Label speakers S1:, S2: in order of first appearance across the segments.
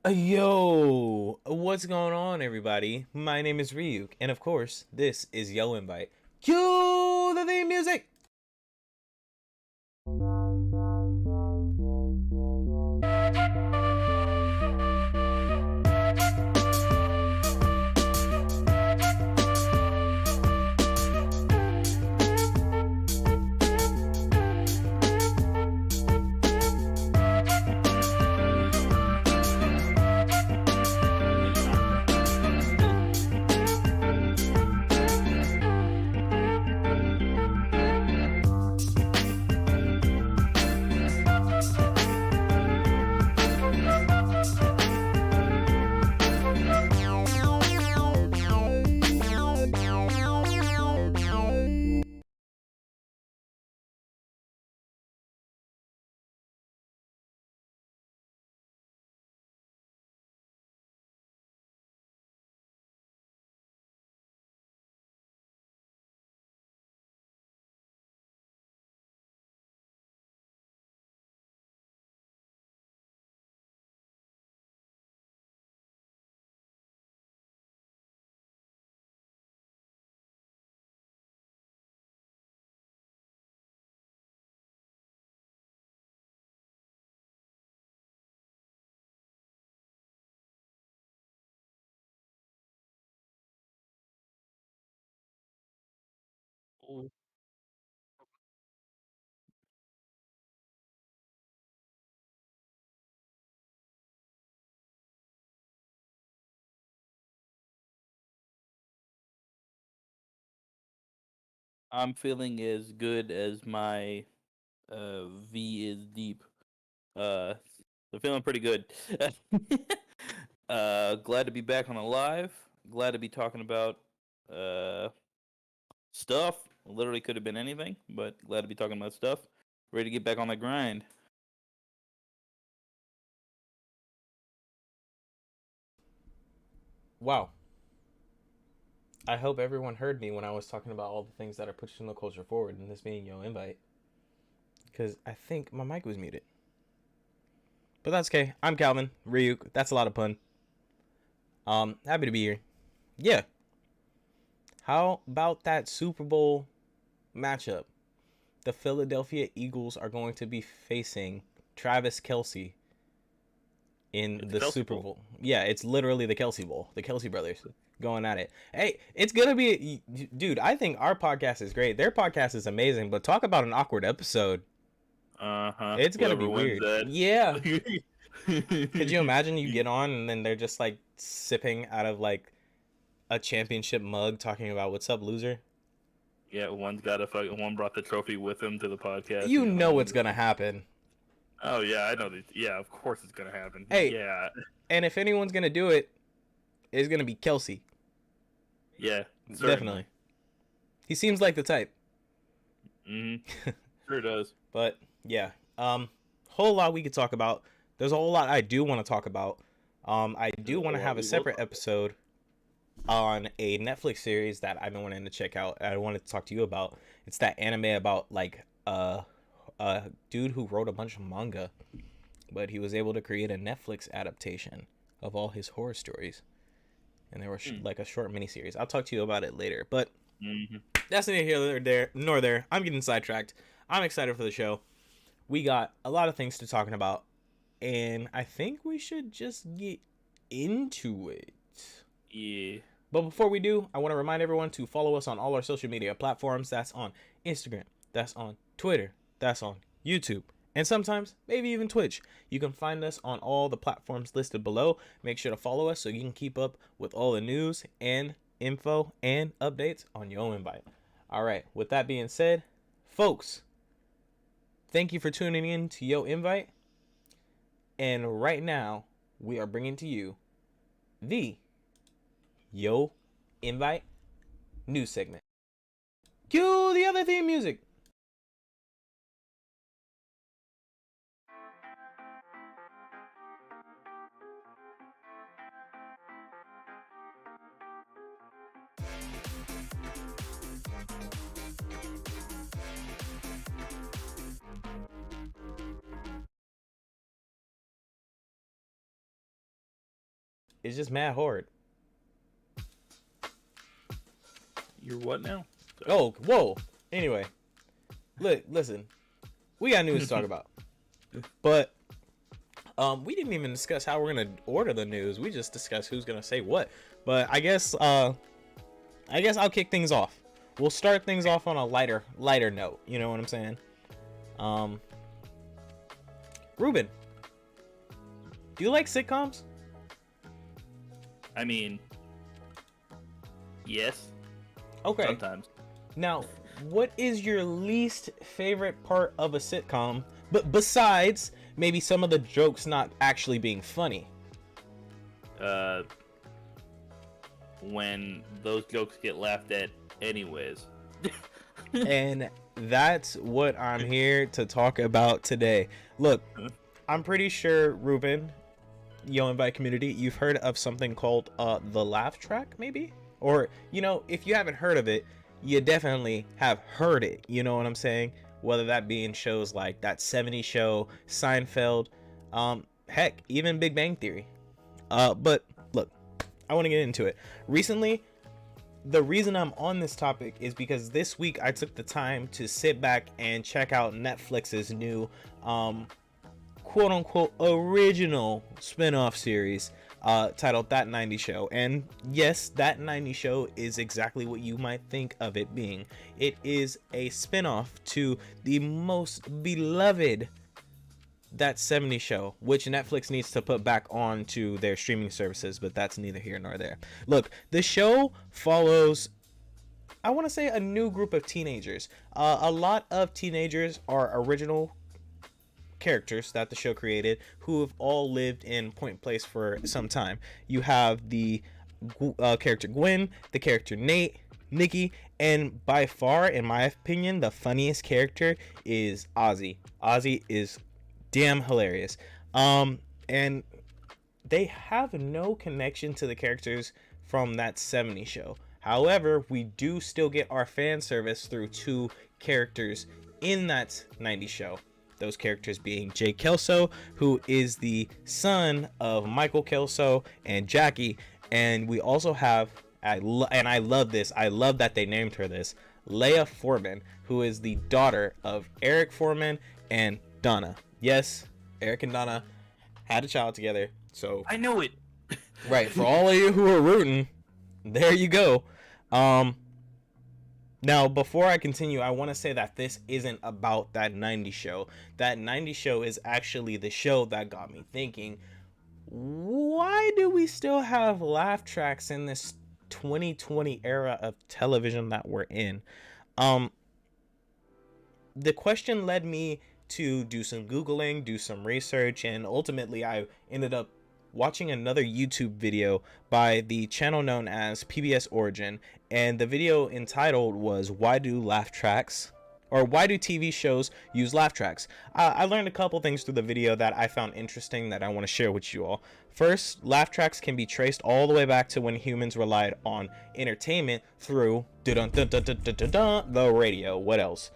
S1: Yo, what's going on, everybody? My name is Ryuk, and of course, this is Yo Invite. Cue the theme music!
S2: I'm feeling as good as my V is deep. Uh, I'm feeling pretty good. Glad to be back on a live. Glad to be talking about uh stuff. Literally could have been anything, but glad to be talking about stuff. Ready to get back on the grind.
S1: Wow. I hope everyone heard me when I was talking about all the things that are pushing the culture forward in this being Yo Invite. Because I think my mic was muted. But that's okay. I'm Calvin, Ryuk. That's a lot of pun. Happy to be here. Yeah. How about that Super Bowl matchup? The Philadelphia Eagles are going to be facing Travis Kelsey in
S2: It's
S1: the
S2: Kelsey
S1: Super
S2: Bowl.
S1: Bowl. Yeah, it's literally the Kelsey Bowl, the Kelsey brothers going at it. Hey, it's gonna be, dude. I think our podcast is great. Their podcast is amazing, but talk about an awkward episode. It's gonna be
S2: Whoever wins
S1: weird.
S2: that.
S1: Yeah. Could you imagine you get on and then they're just like sipping out of like a championship mug, talking about what's up, loser?
S2: Yeah, one's got a fucking one brought the trophy with him to the podcast,
S1: You
S2: and the other
S1: know
S2: one
S1: what's
S2: just.
S1: gonna happen.
S2: Oh yeah, I know that. Yeah, of course it's gonna happen.
S1: Hey,
S2: Yeah,
S1: and if anyone's gonna do it, it's gonna be Kelsey.
S2: yeah, certainly.
S1: Definitely. He seems like the type.
S2: Mm-hmm. Sure does.
S1: But yeah, whole lot we could talk about. There's a whole lot I do want to talk about. I
S2: There's
S1: do
S2: a
S1: want to
S2: lot
S1: have a
S2: we will
S1: separate
S2: talk
S1: episode on a Netflix series that I've been wanting to check out. I wanted to talk to you about. It's that anime about like a dude who wrote a bunch of manga, but he was able to create a Netflix adaptation of all his horror stories, and there was
S2: about.
S1: like a short miniseries. I'll talk to you about it later, but
S2: Mm-hmm.
S1: that's neither here nor there. I'm getting sidetracked. I'm excited for the show. We got a lot of things to talking about, and I think we should just get into it.
S2: Yeah.
S1: But before we do, I want to remind everyone to follow us on all our social media platforms. That's on Instagram, that's on Twitter, that's on YouTube, and sometimes maybe even Twitch. You can find us on all the platforms listed below. Make sure to follow us so you can keep up with all the news and info and updates on Yo Invite. All right, with that being said, folks, thank you for tuning in to Yo Invite. And right now, we are bringing to you the Yo Invite news segment. Cue the other theme music. is just mad hard.
S2: You're what now?
S1: Oh, whoa. Anyway, listen, we got news to talk about, but we didn't even discuss how we're gonna order the news. We just discussed who's gonna say what. But I guess I'll kick things off. We'll start things off on a lighter note. You know what I'm saying? Ruben, do you like sitcoms?
S2: I mean, yes.
S1: Okay.
S2: Sometimes.
S1: Now, what is your least favorite part of a sitcom? But besides maybe some of the jokes not actually being funny.
S2: When those jokes get laughed at anyways.
S1: And that's what I'm here to talk about today. Look, I'm pretty sure, Ruben, Yo Invite community, you've heard of something called the laugh track, maybe? Or, you know, if you haven't heard of it, you definitely have heard it. You know what I'm saying? Whether that be in shows like That 70s Show, Seinfeld, heck, even Big Bang Theory. But look, I want to get into it. Recently, the reason I'm on this topic is because this week I took the time to sit back and check out Netflix's new quote unquote original spin-off series titled That 90s Show. And yes, That 90s Show is exactly what you might think of it being. It is a spin-off to the most beloved That 70s Show, which Netflix needs to put back on to their streaming services, but that's neither here nor there. Look, the show follows, I want to say, a new group of teenagers. A lot of teenagers are original characters that the show created who have all lived in Point Place for some time. You have the character Gwen, the character Nate, Nikki, and by far, in my opinion, the funniest character is Ozzy. Ozzy is damn hilarious. And they have no connection to the characters from That 70s Show. However, we do still get our fan service through two characters in That 90s Show. Those characters being Jay Kelso, who is the son of Michael Kelso and Jackie. And we also have, and I love this, I love that they named her this, Leia Foreman, who is the daughter of Eric Foreman and Donna. Yes, Eric and Donna had a child together. So
S2: I know it.
S1: Right, for all of you who are rooting, there you go. Now, before I continue, I want to say that this isn't about That 90s Show. That 90s Show is actually the show that got me thinking, why do we still have laugh tracks in this 2020 era of television that we're in? The question led me to do some Googling, do some research, and ultimately I ended up watching another YouTube video by the channel known as PBS Origin, and the video entitled was why do TV shows use laugh tracks? I learned a couple things through the video that I found interesting that I want to share with you all. First, laugh tracks can be traced all the way back to when humans relied on entertainment through the radio. What else?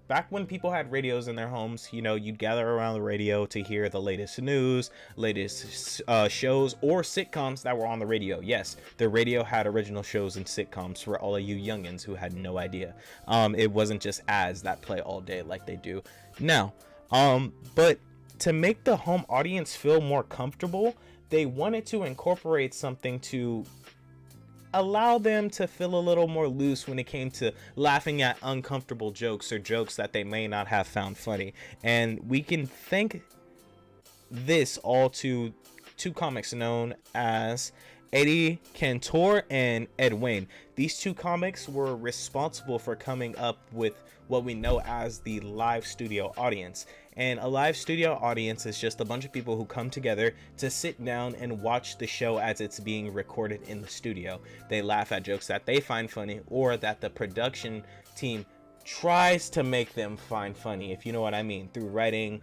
S1: Back when people had radios in their homes, you know, you'd gather around the radio to hear the latest news, latest shows, or sitcoms that were on the radio. Yes, the radio had original shows and sitcoms for all of you youngins who had no idea. It wasn't just ads that play all day like they do now. But to make the home audience feel more comfortable, they wanted to incorporate something to allow them to feel a little more loose when it came to laughing at uncomfortable jokes or jokes that they may not have found funny. And we can thank this all to two comics known as Eddie Cantor and Ed Wayne. These two comics were responsible for coming up with what we know as the live studio audience. And a live studio audience is just a bunch of people who come together to sit down and watch the show as it's being recorded in the studio. They laugh at jokes that they find funny or that the production team tries to make them find funny, if you know what I mean, through writing,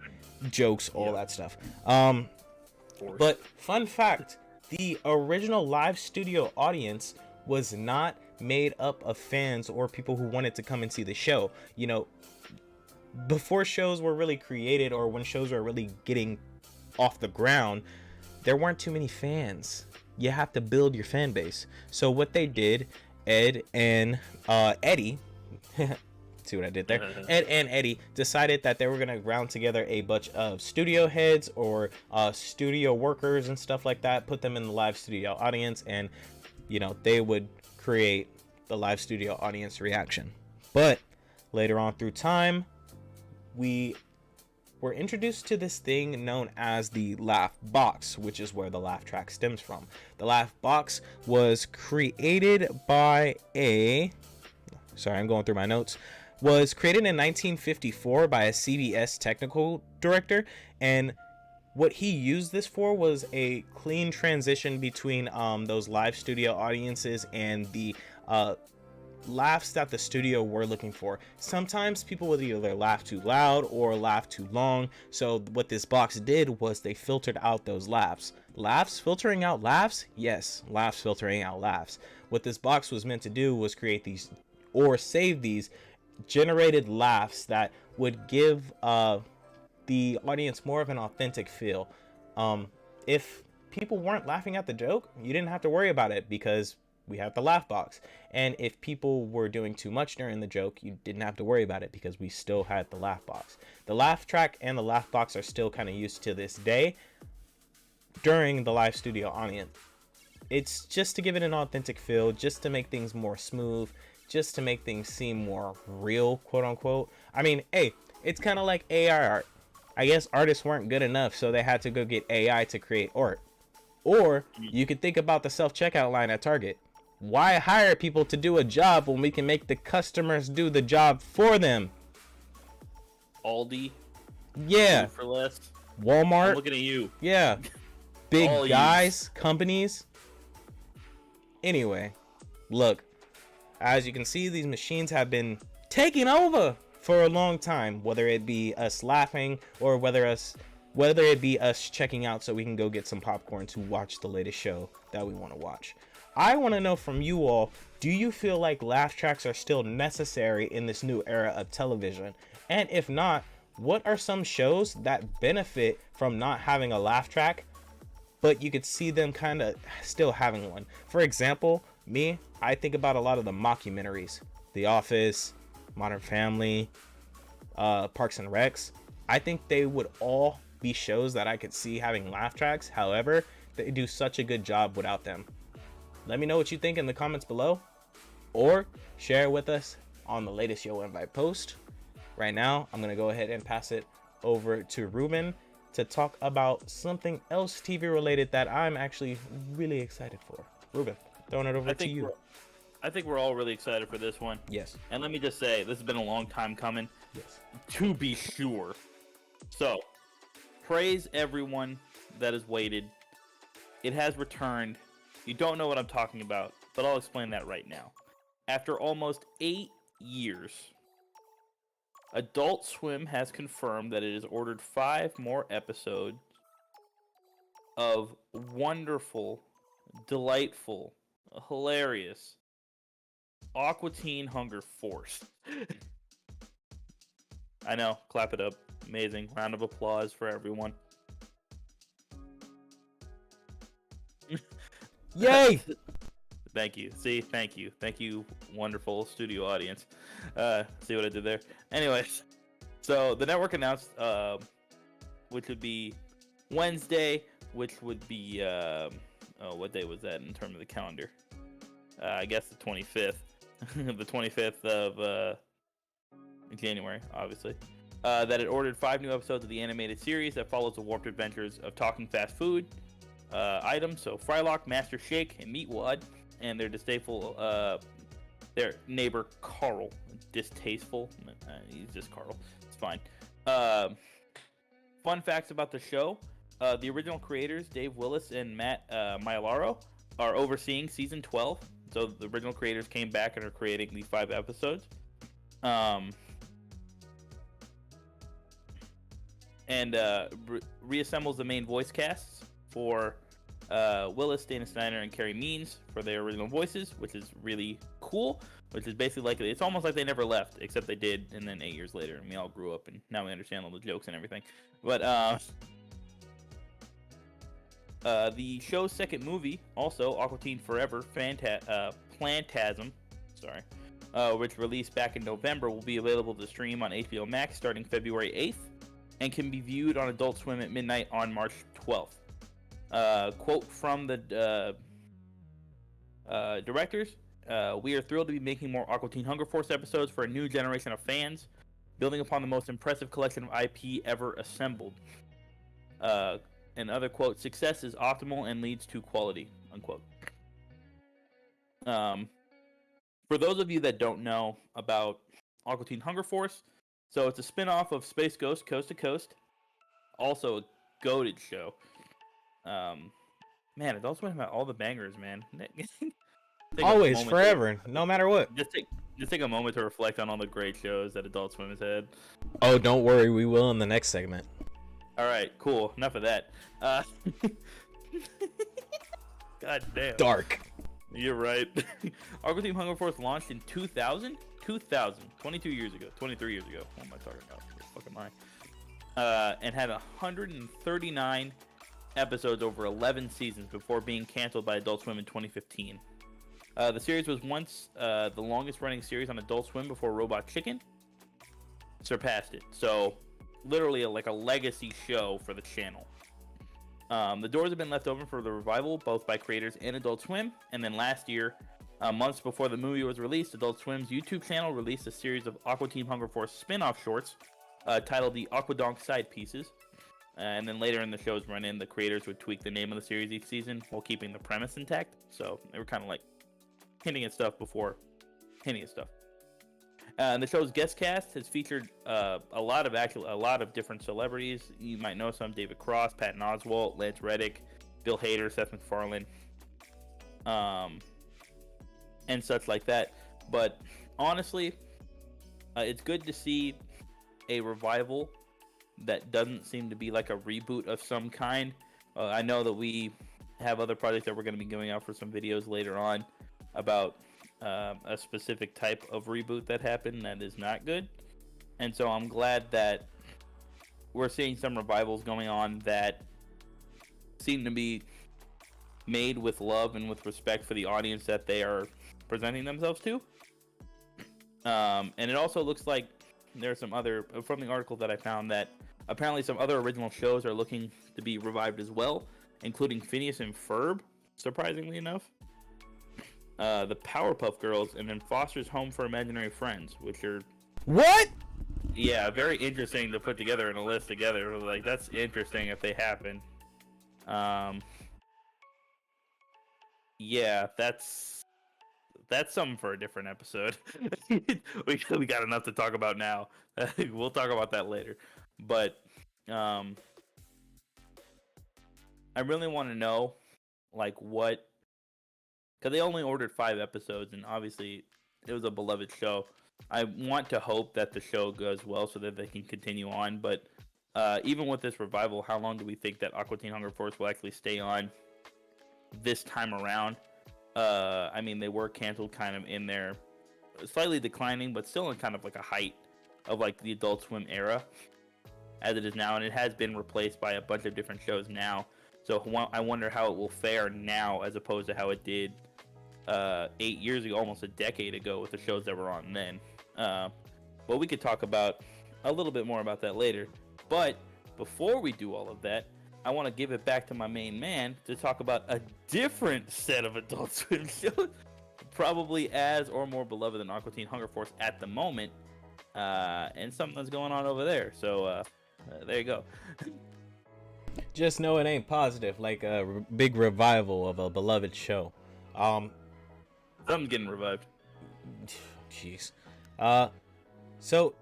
S1: jokes, all that stuff. But fun fact, the original live studio audience was not made up of fans or people who wanted to come and see the show. You know, before shows were really created or when shows were really getting off the ground, there weren't too many fans. You have to build your fan base. So what they did, Ed and Eddie, see what I did there? Ed and Eddie decided that they were gonna round together a bunch of studio heads or studio workers and stuff like that, put them in the live studio audience, and they would create the live studio audience reaction. But later on through time, we were introduced to this thing known as the laugh box, which is where the laugh track stems from. The laugh box was created by I'm going through my notes, was created in 1954 by a CBS technical director, and what he used this for was a clean transition between those live studio audiences and the laughs that the studio were looking for. Sometimes people would either laugh too loud or laugh too long, so what this box did was they filtered out those laughs. Filtering out laughs? Yes, laughs filtering out laughs. What this box was meant to do was create these, or save these generated laughs that would give the audience more of an authentic feel. If people weren't laughing at the joke, you didn't have to worry about it because we have the laugh box. And if people were doing too much during the joke, you didn't have to worry about it because we still had the laugh box. The laugh track and the laugh box are still kind of used to this day during the live studio audience. It's just to give it an authentic feel, just to make things more smooth, just to make things seem more real, quote unquote. I mean, hey, it's kind of like AI art. I guess artists weren't good enough, so they had to go get AI to create art. Or you could think about the self-checkout line at Target. Why hire people to do a job when we can make the customers do the job for them?
S2: Aldi.
S1: Yeah.
S2: For less.
S1: Walmart.
S2: I'm looking at you.
S1: Yeah. Big
S2: All
S1: guys, companies. Anyway, look. As you can see, these machines have been taking over for a long time, whether it be us laughing or whether it be us checking out so we can go get some popcorn to watch the latest show that we want to watch. I want to know from you all, do you feel like laugh tracks are still necessary in this new era of television? And if not, what are some shows that benefit from not having a laugh track, but you could see them kind of still having one? For example, I think about a lot of the mockumentaries, The Office, Modern Family, Parks and Recs. I think they would all be shows that I could see having laugh tracks. However, they do such a good job without them. Let me know what you think in the comments below, or share with us on the latest Yo Invite post. Right now, I'm gonna go ahead and pass it over to Ruben to talk about something else TV related that I'm actually really excited for. Ruben, throwing it over to you.
S2: I think we're all really excited for this one.
S1: Yes.
S2: And let me just say, this has been a long time coming.
S1: Yes.
S2: To be sure. So, praise everyone that has waited. It has returned. You don't know what I'm talking about, but I'll explain that right now. After almost 8 years, Adult Swim has confirmed that it has ordered 5 more episodes of wonderful, delightful, hilarious Aqua Teen Hunger Force. I know, clap it up. Amazing. Round of applause for everyone.
S1: Yay!
S2: Thank you. See, thank you. Thank you, wonderful studio audience. See what I did there? Anyways, so the network announced, which would be Wednesday, which would be, what day was that in terms of the calendar? I guess the 25th. The 25th of January, obviously. That it ordered 5 new episodes of the animated series that follows the warped adventures of talking fast food items. So Frylock, Master Shake, and Meatwad, and their distasteful, their neighbor Carl. Distasteful? He's just Carl. It's fine. Fun facts about the show. The original creators, Dave Willis and Matt Maialaro, are overseeing season 12. So the original creators came back and are creating these 5 episodes. Reassembles the main voice casts for Willis, Dana Snyder, and Carrie Means for their original voices, which is really cool. Which is basically like, it's almost like they never left, except they did, and then 8 years later, and we all grew up, and now we understand all the jokes and everything. But The show's second movie, also Aqua Teen Forever, Plantasm, which released back in November, will be available to stream on HBO Max starting February 8th and can be viewed on Adult Swim at midnight on March 12th. Quote from the directors, we are thrilled to be making more Aqua Teen Hunger Force episodes for a new generation of fans, building upon the most impressive collection of IP ever assembled. Another quote, success is optimal and leads to quality, unquote. For those of you that don't know about Aqua Teen Hunger Force, so it's a spin-off of Space Ghost Coast to Coast, also a goated show. Man, Adult Swim had all the bangers, man.
S1: Always, forever, no matter what.
S2: Just take a moment to reflect on all the great shows that Adult Swim has had.
S1: Oh, don't worry, we will in the next segment.
S2: All right, cool. Enough of that. God damn.
S1: Dark.
S2: You're right. Aqua Teen Hunger Force launched in 2000, 22 years ago, 23 years ago. What am I talking about? What the fuck am I? And had 139 episodes over 11 seasons before being canceled by Adult Swim in 2015. The series was once the longest running series on Adult Swim before Robot Chicken surpassed it. So, literally like a legacy show for the channel. The doors have been left open for the revival, both by creators and Adult Swim. And then last year, months before the movie was released, Adult Swim's YouTube channel released a series of Aqua Teen Hunger Force spin-off shorts titled the Aquadonk Side Pieces. And then later in the show's run-in, the creators would tweak the name of the series each season while keeping the premise intact. So they were kind of like hinting at stuff before hinting at stuff. And the show's guest cast has featured a lot of different celebrities. You might know some: David Cross, Patton Oswalt, Lance Reddick, Bill Hader, Seth MacFarlane, and such like that. But honestly, it's good to see a revival that doesn't seem to be like a reboot of some kind. I know that we have other projects that we're going to be going out for some videos later on about a specific type of reboot that happened that is not good. And so I'm glad that we're seeing some revivals going on that seem to be made with love and with respect for the audience that they are presenting themselves to. And it also looks like there's some other, from the article that I found, that apparently some other original shows are looking to be revived as well, including Phineas and Ferb, surprisingly enough, the Powerpuff Girls, and then Foster's Home for Imaginary Friends, which are...
S1: What?
S2: Yeah, very interesting to put together in a list together. Like, that's interesting if they happen. Yeah, that's something for a different episode. we got enough to talk about now. We'll talk about that later. But I really want to know, like, what, because they only ordered 5 episodes, and obviously it was a beloved show. I want to hope that the show goes well so that they can continue on. But even with this revival, how long do we think that Aqua Teen Hunger Force will actually stay on this time around? I mean, they were canceled kind of in their slightly declining, but still in kind of like a height of like the Adult Swim era as it is now, and it has been replaced by a bunch of different shows now. So I wonder how it will fare now as opposed to how it did 8 years ago, almost a decade ago, with the shows that were on then. But we could talk about a little bit more about that later. But before we do all of that, I want to give it back to my main man to talk about a different set of Adult Swim shows, probably as or more beloved than Aqua Teen Hunger Force at the moment, and something that's going on over there. So there you go.
S1: Just know it ain't positive, like a big revival of a beloved show.
S2: Something's getting revived.
S1: Jeez. So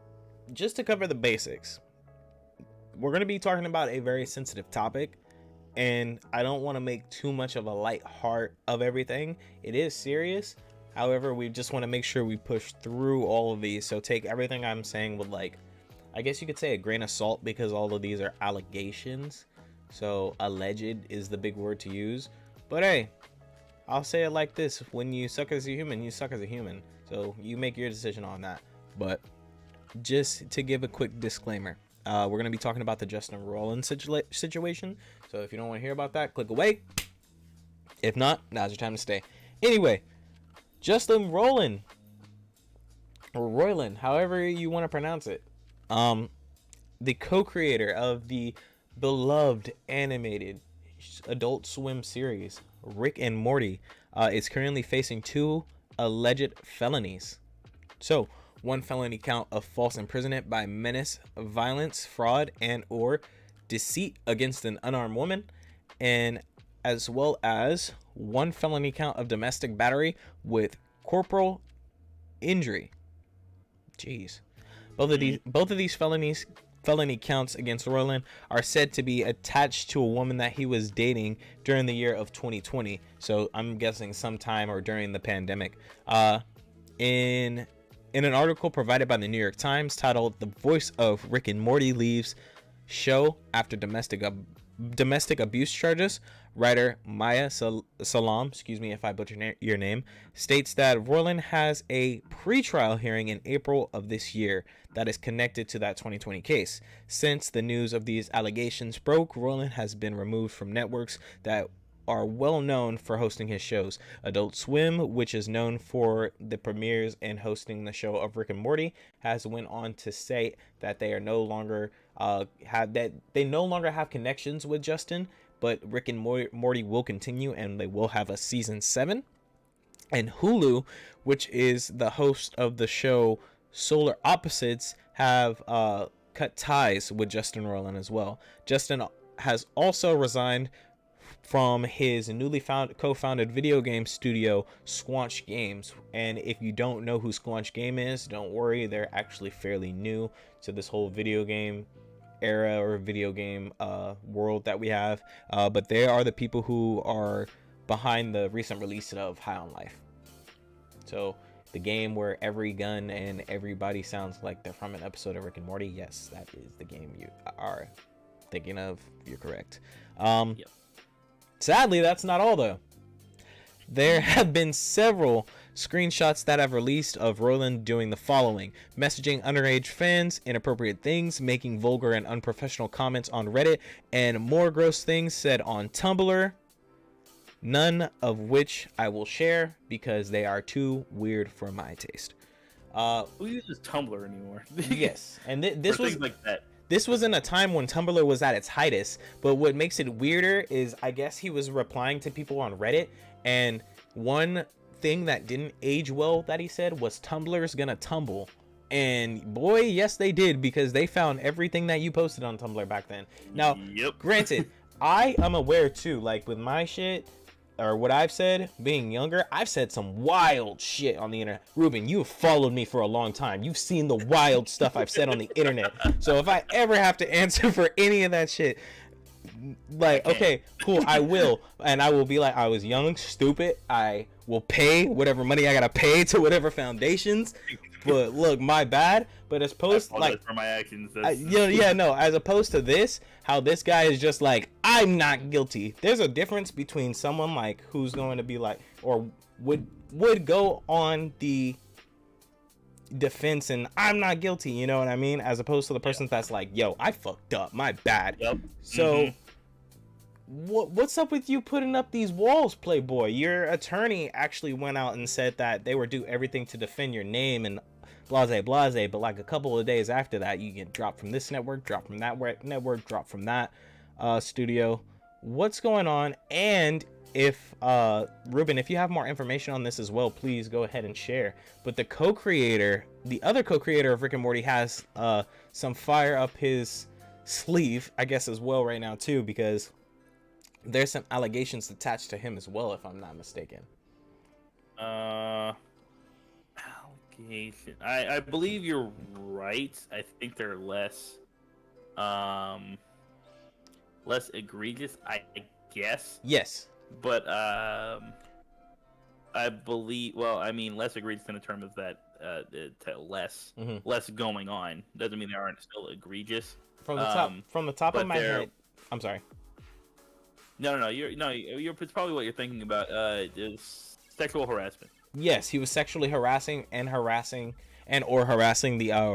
S1: just to cover the basics, we're going to be talking about a very sensitive topic, and I don't want to make too much of a light heart of everything. It is serious. However, we just want to make sure we push through all of these. So take everything I'm saying with, like, I guess you could say a grain of salt, because all of these are allegations. So alleged is the big word to use. But hey, I'll say it like this: when you suck as a human, you suck as a human. So you make your decision on that. But just to give a quick disclaimer, We're going to be talking about the Justin Roiland situation. So if you don't want to hear about that, click away. If not, now's your time to stay. Anyway, Justin Roiland, or Roiland, however you want to pronounce it, the co-creator of the beloved animated Adult Swim series Rick and Morty, is currently facing 2 alleged felonies. So, 1 felony count of false imprisonment by menace, violence, fraud, and or deceit against an unarmed woman, and as well as 1 felony count of domestic battery with corporal injury. Jeez. Both of these felony counts against Roiland are said to be attached to a woman that he was dating during the year of 2020. So I'm guessing sometime or during the pandemic. In an article provided by the New York Times titled "The Voice of Rick and Morty Leaves Show After Domestic Abuse Charges," writer Maya Salam, excuse me if I butcher your name, states that Roiland has a pretrial hearing in April of this year that is connected to that 2020 case. Since the news of these allegations broke, Roiland has been removed from networks that are well known for hosting his shows. Adult Swim, which is known for the premieres and hosting the show of Rick and Morty, has went on to say that they are no longer have connections with Justin, but Rick and Morty will continue and they will have a season 7. And Hulu, which is the host of the show Solar Opposites, have cut ties with Justin Roiland as well. Justin has also resigned from his newly co-founded video game studio Squanch Games, and if you don't know who Squanch Game is, don't worry, they're actually fairly new to this whole video game era or video game world that we have, but they are the people who are behind the recent release of High on Life. So the game where every gun and everybody sounds like they're from an episode of Rick and Morty, yes, that is the game you are thinking of. You're correct. Yep. Sadly, that's not all though. There have been several screenshots that have released of Roiland doing the following: messaging underage fans, inappropriate things, making vulgar and unprofessional comments on Reddit, and more gross things said on Tumblr, none of which I will share because they are too weird for my taste.
S2: Who uses Tumblr anymore?
S1: Yes, and this was
S2: things like that.
S1: This was in a time when Tumblr was at its highest, but what makes it weirder is I guess he was replying to people on Reddit, and one thing that didn't age well that he said was Tumblr's gonna tumble. And boy, yes they did, because they found everything that you posted on Tumblr back then. Now, Granted, I am aware too, like with my shit, or what I've said, being younger, I've said some wild shit on the internet. Ruben, you've followed me for a long time. You've seen the wild stuff I've said on the internet. So if I ever have to answer for any of that shit, like, okay, cool, I will. And I will be like, I was young, stupid. I will pay whatever money I gotta pay to whatever foundations. But look, my bad. But as opposed like
S2: for my actions,
S1: as opposed to this, how this guy is just like, I'm not guilty. There's a difference between someone like who's going to be like, or would go on the defense and I'm not guilty, you know what I mean, as opposed to the person that's like, yo, I fucked up, my bad. So what's up with you putting up these walls, Playboy? Your attorney actually went out and said that they would do everything to defend your name and blase, but like a couple of days after that, you get dropped from this network, dropped from that network, dropped from that studio. What's going on? And if Ruben, if you have more information on this as well, please go ahead and share. But the other co-creator of Rick and Morty has some fire up his sleeve, I guess, as well right now too, because there's some allegations attached to him as well, if I'm not mistaken.
S2: Allegation. I believe you're right. I think they're less egregious, I guess.
S1: Yes.
S2: But I believe, well, I mean, less egregious in the term of that less going on doesn't mean they aren't still egregious.
S1: From the top of my head, I'm sorry.
S2: No. It's probably what you're thinking about. Is sexual harassment.
S1: Yes, he was sexually harassing the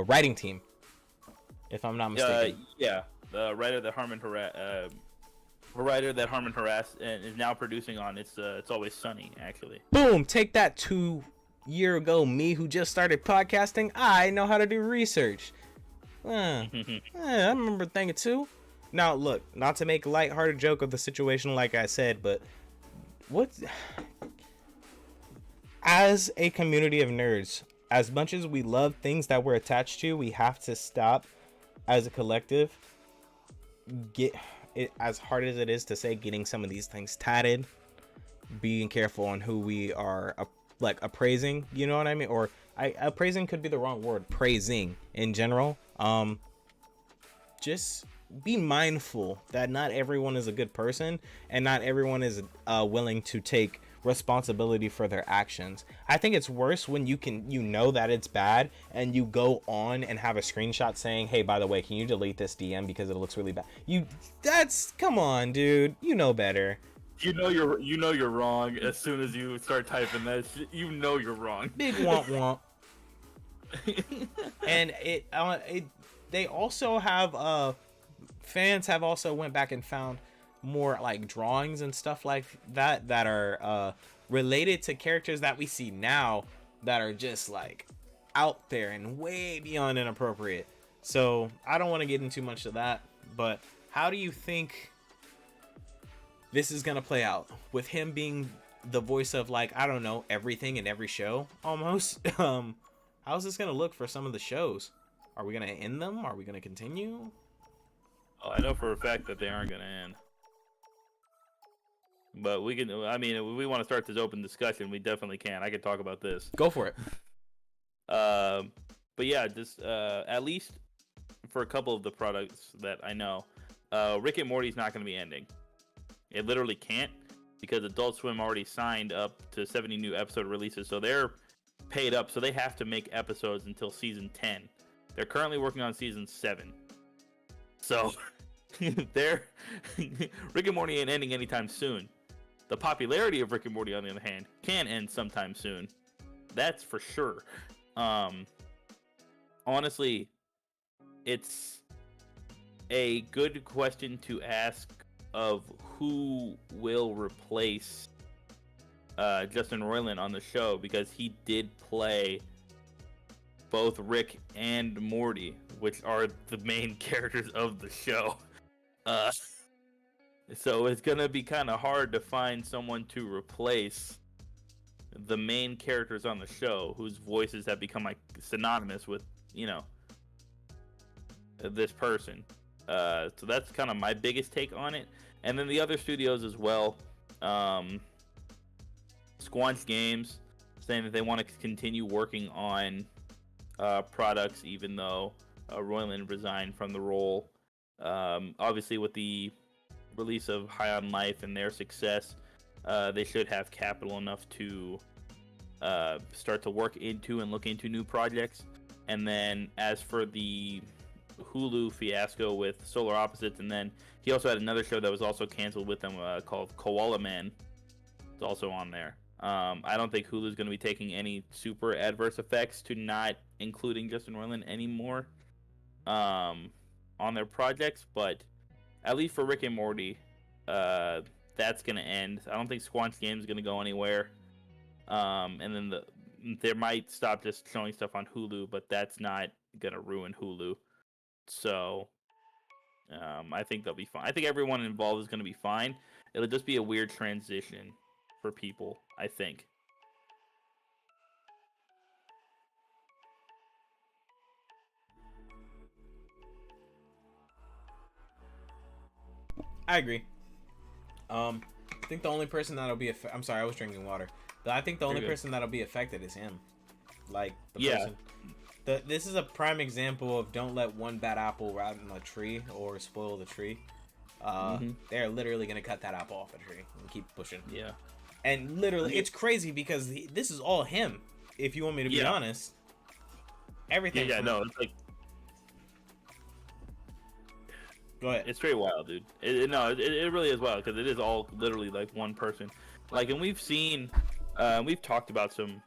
S1: writing team if I'm not mistaken.
S2: Yeah, the writer that Harmon harassed and is now producing on It's Always Sunny, actually.
S1: Boom! Take that 2 year ago me who just started podcasting. I know how to do research. I remember thinking too. Now look, not to make a lighthearted joke of the situation, like I said, but what? As a community of nerds, as much as we love things that we're attached to, we have to stop as a collective. Get it, as hard as it is to say, getting some of these things tatted, being careful on who we are appraising, you know what I mean? Or appraising could be the wrong word, praising in general. Just be mindful that not everyone is a good person and not everyone is willing to take responsibility for their actions. I think it's worse when you know that it's bad and you go on and have a screenshot saying, hey, by the way, can you delete this DM because it looks really bad? Come on, dude, you know better.
S2: You know you're wrong as soon as you start typing that shit. You know you're wrong.
S1: Big womp womp. And they also have fans have also went back and found more like drawings and stuff like that are related to characters that we see now that are just like out there and way beyond inappropriate. So I don't want to get into much of that, but how do you think this is gonna play out with him being the voice of, like, I don't know, everything in every show almost? How's this gonna look for some of the shows? Are we gonna end them? Are we gonna continue?
S2: Oh, I know for a fact that they aren't gonna end. But we can, I mean, if we want to start this open discussion, we definitely can. I can talk about this.
S1: Go for it.
S2: But yeah, just at least for a couple of the products that I know, Rick and Morty's not going to be ending. It literally can't, because Adult Swim already signed up to 70 new episode releases, so they're paid up, so they have to make episodes until season 10. They're currently working on season 7. So they're Rick and Morty ain't ending anytime soon. The popularity of Rick and Morty, on the other hand, can end sometime soon. That's for sure. Honestly, it's a good question to ask of who will replace Justin Roiland on the show, because he did play both Rick and Morty, which are the main characters of the show. So it's gonna be kind of hard to find someone to replace the main characters on the show, whose voices have become like synonymous with, you know, this person. So that's kind of my biggest take on it. And then the other studios as well. Squanch Games saying that they want to continue working on products, even though Roiland resigned from the role. Obviously, with the release of High on Life and their success, they should have capital enough to start to work into and look into new projects. And then as for the Hulu fiasco with Solar Opposites, and then he also had another show that was also canceled with them called Koala Man. It's also on there. I don't think Hulu's going to be taking any super adverse effects to not including Justin Roiland anymore on their projects, but at least for Rick and Morty, that's going to end. I don't think Squanch Games is going to go anywhere. And then they might stop just showing stuff on Hulu, but that's not going to ruin Hulu. So I think they'll be fine. I think everyone involved is going to be fine. It'll just be a weird transition for people, I think.
S1: I agree. I think the only person that'll be I'm sorry, I was drinking water. But I think the only person that'll be affected is him. Like, the person. This is a prime example of don't let one bad apple rot in a tree or spoil the tree. They're literally going to cut that apple off the tree and keep pushing.
S2: Yeah.
S1: And literally, it's crazy because this is all him, if you want me to be honest. Everything.
S2: Yeah, no, it's like...
S1: Go ahead.
S2: It's straight wild, dude. It really is wild, because it is all literally like one person. Like, and we've seen, we've talked about some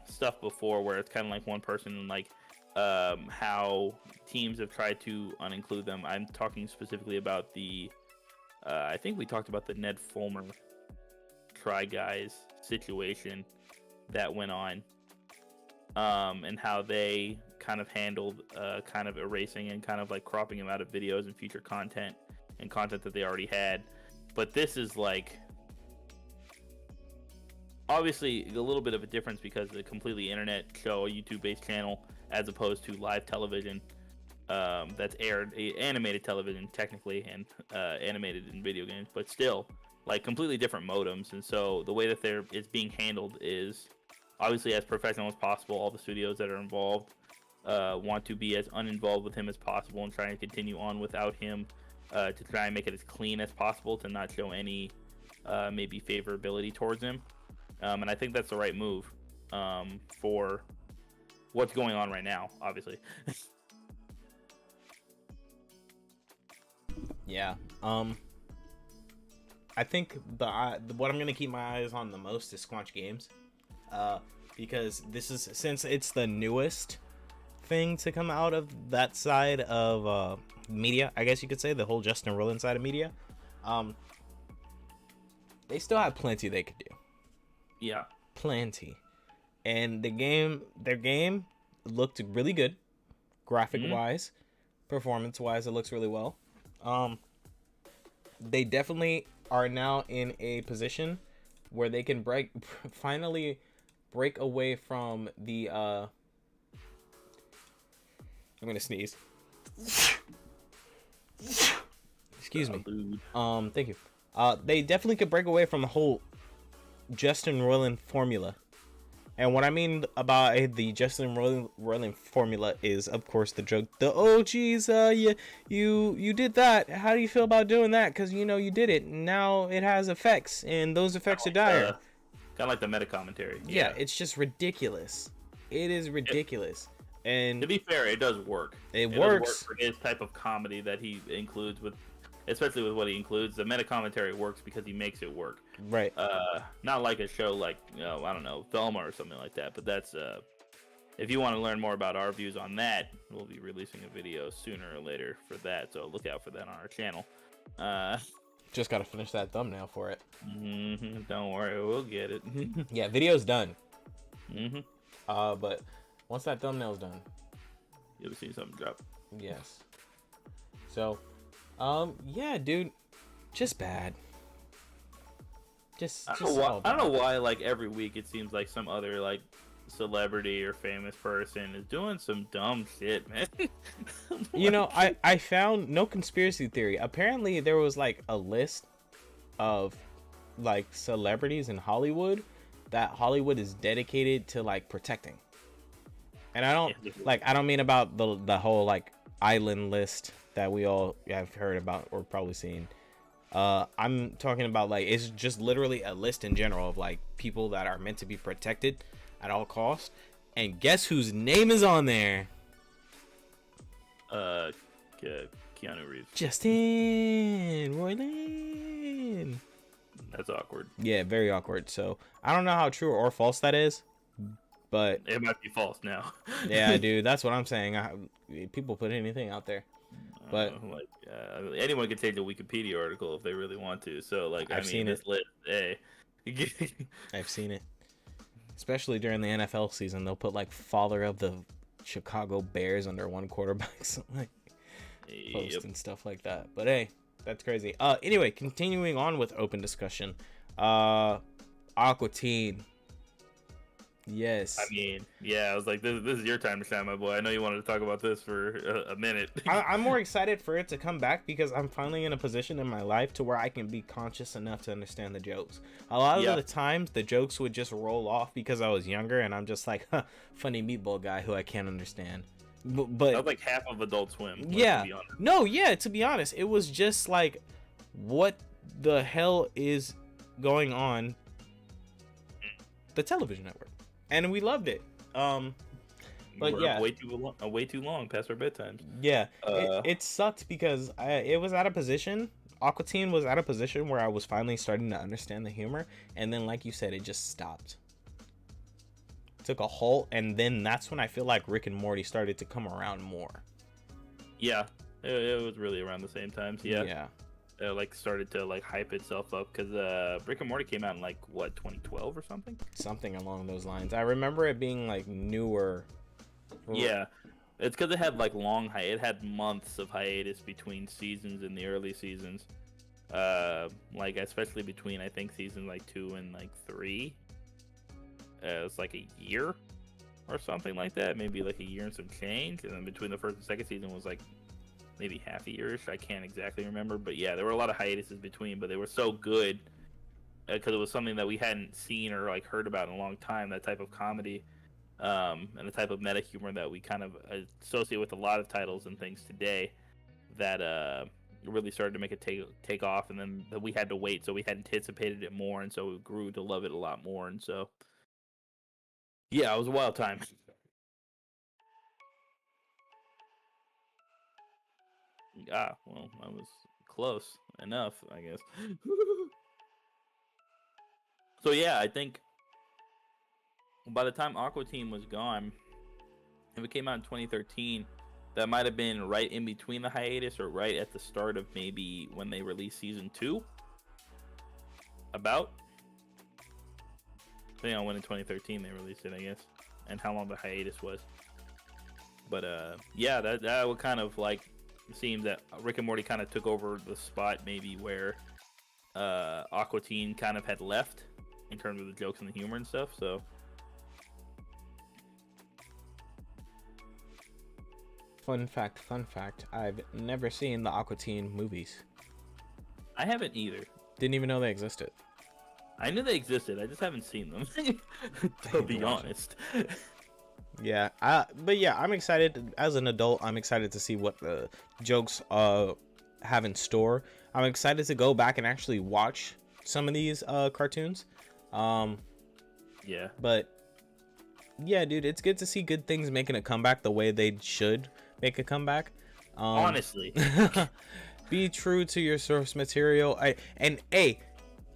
S2: stuff before where it's kind of like one person, and like how teams have tried to uninclude them. I'm talking specifically about the I think we talked about the Ned Fulmer Try Guys situation that went on, and how they kind of handled kind of erasing and kind of like cropping him out of videos and future content and content that they already had. But this is like obviously a little bit of a difference because it's a completely internet show, a YouTube-based channel, as opposed to live television that's aired, animated television technically, and animated in video games, but still like completely different modems. And so the way that it's being handled is obviously as professional as possible. All the studios that are involved want to be as uninvolved with him as possible and trying to continue on without him, to try and make it as clean as possible, to not show any maybe favorability towards him. And I think that's the right move for what's going on right now, obviously.
S1: Yeah. I think what I'm gonna keep my eyes on the most is Squanch Games, because since it's the newest thing to come out of that side of media, I guess you could say, the whole Justin Roiland side of media. They still have plenty they could do.
S2: Yeah,
S1: plenty. And their game looked really good, graphic wise, performance wise. It looks really well. They definitely are now in a position where they can finally break away from the I'm gonna sneeze. Excuse me. Thank you. They definitely could break away from the whole Justin Roiland formula. And what I mean about the Justin Roiland formula is, of course, the joke. Oh, geez, you did that. How do you feel about doing that? Because, you did it. Now it has effects, and those effects are dire.
S2: Kind of like the meta commentary.
S1: Yeah, it's just ridiculous. It is ridiculous. And
S2: to be fair, it does work.
S1: It works.
S2: Does work for his type of comedy that he includes especially with what he includes. The meta commentary works because he makes it work.
S1: Right.
S2: Not like a show like, I don't know, Thelma or something like that. But that's if you want to learn more about our views on that, we'll be releasing a video sooner or later for that. So look out for that on our channel.
S1: Just gotta finish that thumbnail for it.
S2: Don't worry, we'll get it.
S1: Yeah, video's done. But once that thumbnail's done,
S2: you'll see something drop.
S1: Yes. So, yeah, dude, just bad. I
S2: don't know why. Like every week, it seems like some other like celebrity or famous person is doing some dumb shit, man.
S1: I found no conspiracy theory. Apparently, there was like a list of like celebrities in Hollywood that Hollywood is dedicated to like protecting. And I don't mean about the whole like island list that we all have heard about or probably seen. I'm talking about like, it's just literally a list in general of like people that are meant to be protected at all costs. And guess whose name is on there?
S2: Keanu Reeves.
S1: Justin Roiland.
S2: That's awkward.
S1: Yeah, very awkward. So I don't know how true or false that is, but
S2: it might be false now.
S1: Yeah, dude, that's what I'm saying. People put anything out there. But
S2: anyone can take the Wikipedia article if they really want to. So like,
S1: I've seen
S2: this list, hey.
S1: I've seen it, especially during the NFL season. They'll put like father of the Chicago Bears under one quarterback, so like post and stuff like that. But hey, that's crazy. Anyway, continuing on with open discussion. Aqua Teen. Yes.
S2: I mean, yeah, I was like, this is your time to shine, my boy. I know you wanted to talk about this for a minute.
S1: I'm more excited for it to come back because I'm finally in a position in my life to where I can be conscious enough to understand the jokes. A lot of the times, the jokes would just roll off because I was younger, and I'm just like, funny meatball guy who I can't understand. But
S2: that was like half of Adult Swim.
S1: Yeah. To be honest, it was just like, what the hell is going on? The television network. And we loved it. But yeah,
S2: way too long past our bedtimes.
S1: Yeah, it sucked because it was at a position. Aqua Teen was at a position where I was finally starting to understand the humor, and then, like you said, it just stopped. took a halt, and then that's when I feel like Rick and Morty started to come around more.
S2: Yeah, it was really around the same times. Yeah.
S1: Yeah.
S2: Like started to like hype itself up because Rick and Morty came out in like what 2012 or something.
S1: Something along those lines. I remember it being like newer.
S2: Yeah, it's because it had like it had months of hiatus between seasons in the early seasons. Like especially between I think season like 2 and like 3. It's like a year or something like that, maybe like a year and some change, and then between the first and second season was like maybe half a yearish. I can't exactly remember, but yeah, there were a lot of hiatuses between, but they were so good because it was something that we hadn't seen or like heard about in a long time. That type of comedy, and the type of meta humor that we kind of associate with a lot of titles and things today. That really started to make it take off, and then we had to wait, so we had anticipated it more, and so we grew to love it a lot more, and so yeah, it was a wild time. Ah, well, I was close enough, I guess. So yeah, I think by the time Aqua Teen was gone, if it came out in 2013, that might have been right in between the hiatus or right at the start of maybe when they released season 2. About. Depending on when in 2013 they released it, I guess, and how long the hiatus was. But yeah, that would kind of like seem that Rick and Morty kind of took over the spot maybe where Aqua Teen kind of had left in terms of the jokes and the humor and stuff. So
S1: Fun fact. I've never seen the Aqua Teen movies.
S2: I haven't either.
S1: Didn't even know they existed.
S2: I knew they existed. I just haven't seen them. To be honest.
S1: Yeah, but yeah, I'm excited as an adult. I'm excited to see what the jokes have in store. I'm excited to go back and actually watch some of these cartoons.
S2: Yeah.
S1: But yeah, dude, it's good to see good things making a comeback the way they should make a comeback.
S2: Honestly.
S1: Be true to your source material.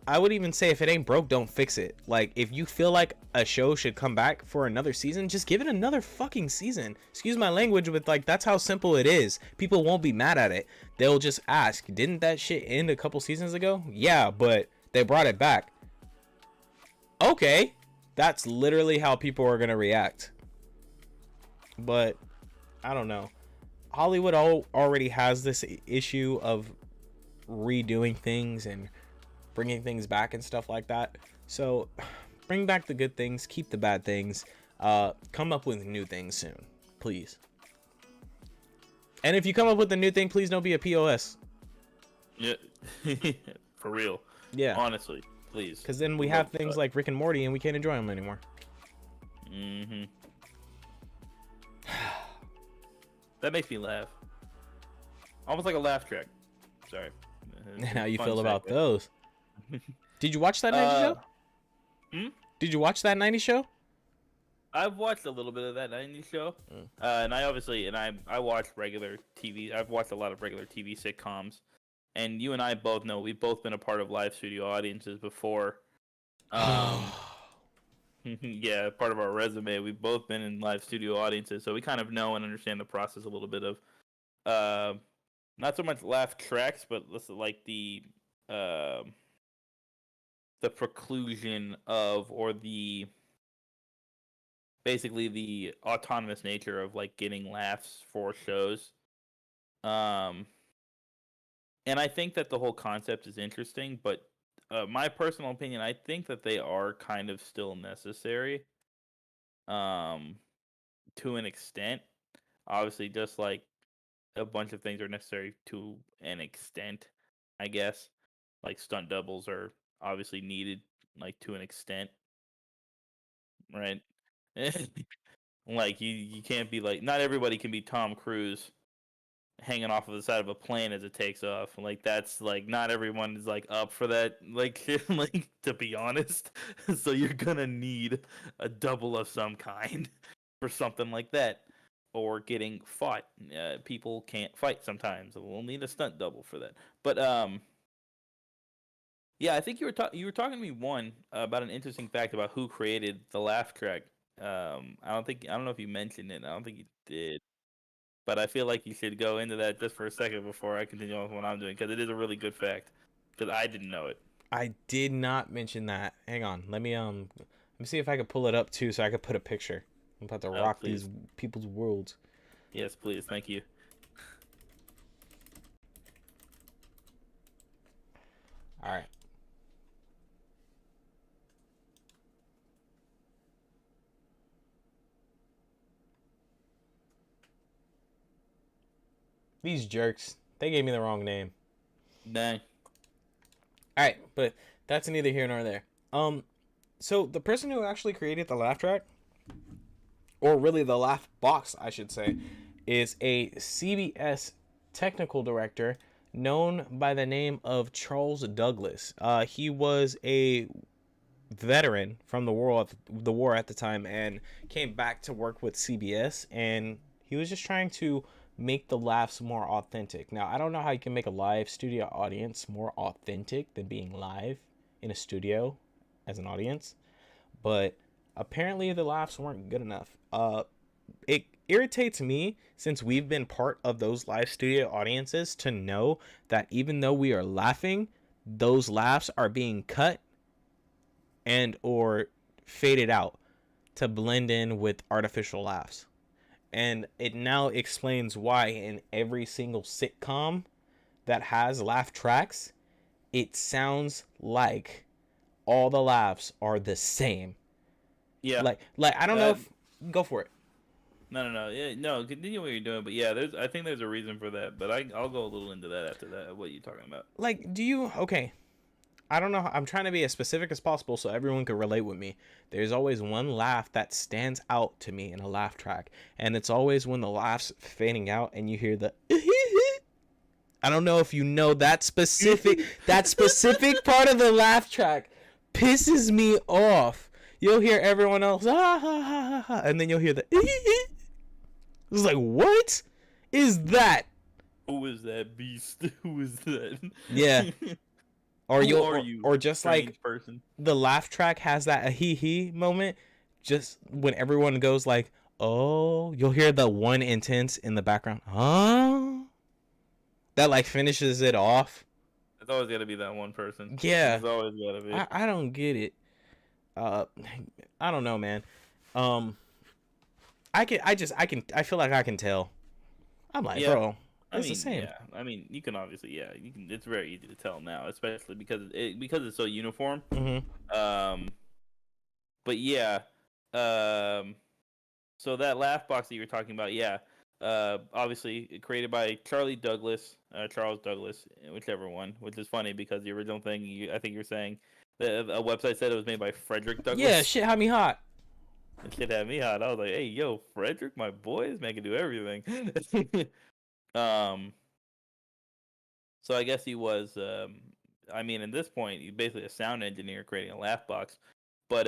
S1: I would even say if it ain't broke, don't fix it. Like, if you feel like a show should come back for another season, just give it another fucking season. Excuse my language, but like, that's how simple it is. People won't be mad at it. They'll just ask, didn't that shit end a couple seasons ago? Yeah, but they brought it back. Okay. That's literally how people are gonna react. But I don't know. Hollywood already has this issue of redoing things and bringing things back and stuff like that. So bring back the good things, keep the bad things, come up with new things soon, please. And if you come up with a new thing, please don't be a POS.
S2: Yeah. For real.
S1: Yeah.
S2: Honestly, please.
S1: Because then we have things like Rick and Morty and we can't enjoy them anymore.
S2: Mm-hmm. That makes me laugh. Almost like a laugh track. Sorry.
S1: And how you
S2: Fun
S1: feel about
S2: segment.
S1: those? Did you watch that 90s show? Did you watch that 90s show?
S2: I've watched a little bit of that 90s show. And I watch regular TV. I've watched a lot of regular TV sitcoms. And you and I both know we've both been a part of live studio audiences before. Yeah, part of our resume. We've both been in live studio audiences, so we kind of know and understand the process a little bit of not so much laugh tracks, but like the preclusion of, or the basically the autonomous nature of like getting laughs for shows. And I think that the whole concept is interesting, but my personal opinion, I think that they are kind of still necessary, to an extent. Obviously, just like a bunch of things are necessary to an extent, I guess. Like stunt doubles are obviously needed, like to an extent, right? Like you can't be like, not everybody can be Tom Cruise hanging off of the side of a plane as it takes off. Like that's like, not everyone is like up for that, like like, to be honest. So you're gonna need a double of some kind for something like that, or getting fought. People can't fight sometimes, so we'll need a stunt double for that. But yeah, I think you were talking to me about an interesting fact about who created the laugh track, I don't know if you mentioned it. I don't think you did, but I feel like you should go into that just for a second before I continue on with what I'm doing because it is a really good fact. Because I didn't know it.
S1: I did not mention that. Hang on. Let me see if I could pull it up too so I could put a picture. I'm about to
S2: Oh,
S1: rock these
S2: please.
S1: people's worlds.
S2: Yes, please. Thank you.
S1: All right. These jerks. They gave me the wrong name.
S2: Dang.
S1: All right, but that's neither here nor there. So the person who actually created the laugh track, or really the laugh box, I should say, is a CBS technical director known by the name of Charles Douglas. He was a veteran from the war at the time and came back to work with CBS, and he was just trying to make the laughs more authentic. Now, I don't know how you can make a live studio audience more authentic than being live in a studio as an audience, but apparently the laughs weren't good enough. It irritates me since we've been part of those live studio audiences to know that even though we are laughing, those laughs are being cut and or faded out to blend in with artificial laughs. And it now explains why in every single sitcom that has laugh tracks, it sounds like all the laughs are the same.
S2: Yeah.
S1: Like I don't know
S2: Uh,
S1: if go for it.
S2: no. Yeah, no. Continue what you're doing, but yeah, I think there's a reason for that. But I'll go a little into that after that. What you talking about?
S1: Like, do you okay? I don't know. I'm trying to be as specific as possible so everyone can relate with me. There's always one laugh that stands out to me in a laugh track, and it's always when the laugh's fading out and you hear the. I don't know if you know that specific part of the laugh track pisses me off. You'll hear everyone else and then you'll hear the. It's like, what is that?
S2: Who is that beast? Who is that?
S1: Yeah. Or
S2: Who
S1: you'll
S2: are you,
S1: or just like
S2: strange person?
S1: the laugh track has that a hee hee moment. Just when everyone goes like, "Oh," you'll hear the one intense in the background. Oh, that like finishes it off.
S2: It's always got to be that one person.
S1: Yeah,
S2: It's always got to be.
S1: I don't get it. Uh, I don't know, man. Um, I feel like I can tell. I'm like,
S2: Yeah.
S1: bro,
S2: I
S1: it's the
S2: mean,
S1: same.
S2: yeah. I mean, you can obviously, yeah. You can. It's very easy to tell now, especially because it's so uniform.
S1: Mm-hmm.
S2: Um, but yeah. Um, so that laugh box that you were talking about, yeah. Obviously created by Charles Douglas, whichever one. Which is funny because the original thing, I think you're saying, a website said it was made by Frederick
S1: Yeah,
S2: Douglass.
S1: shit had me hot.
S2: That shit had me hot. I was like, hey, yo, Frederick, my boy, this man can do everything. um, so I guess he was. I mean, at this point, he's basically a sound engineer creating a laugh box. But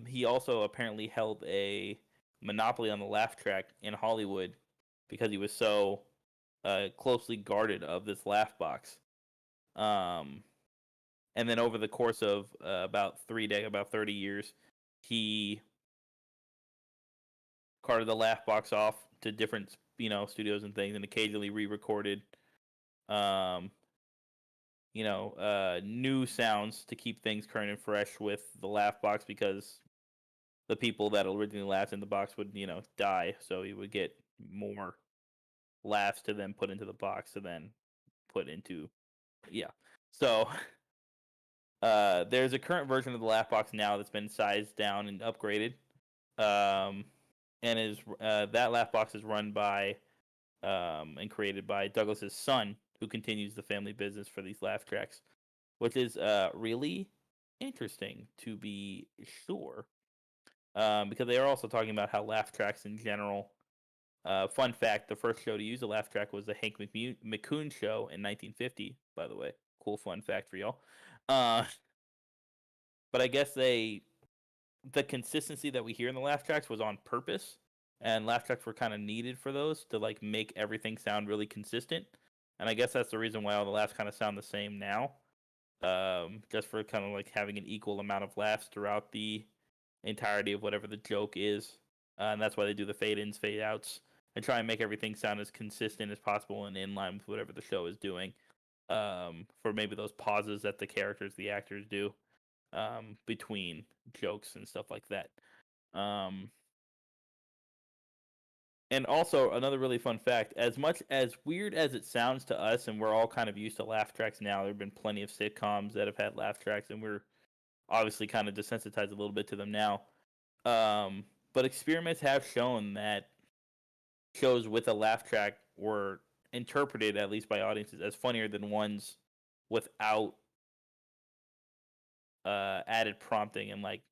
S2: he also apparently held a monopoly on the laugh track in Hollywood because he was so closely guarded of this laugh box. Um, and then over the course of about 30 years, he carted the laugh box off to different studios and things, and occasionally re-recorded um, new sounds to keep things current and fresh with the laugh box because the people that originally laughed in the box would die, so he would get more laughs to then put into the box to then put into yeah. So there's a current version of the laugh box now that's been sized down and upgraded. Um, and is that laugh box is run by and created by Douglas's son, who continues the family business for these laugh tracks, which is really interesting to be sure. Because they are also talking about how laugh tracks in general. Fun fact: the first show to use a laugh track was the Hank McCoon show in 1950. By the way, cool fun fact for y'all. Uh, but I guess the consistency that we hear in the laugh tracks was on purpose, and laugh tracks were kind of needed for those to like make everything sound really consistent. And I guess that's the reason why all the laughs kind of sound the same now. Just for kind of like having an equal amount of laughs throughout the entirety of whatever the joke is, and that's why they do the fade ins, fade outs, and try and make everything sound as consistent as possible and in line with whatever the show is doing. For maybe those pauses that the actors do, between jokes and stuff like that. Um, and also another really fun fact: as much as weird as it sounds to us, and we're all kind of used to laugh tracks now, there have been plenty of sitcoms that have had laugh tracks, and we're obviously kind of desensitized a little bit to them now. But experiments have shown that shows with a laugh track were interpreted, at least by audiences, as funnier than ones without added prompting and like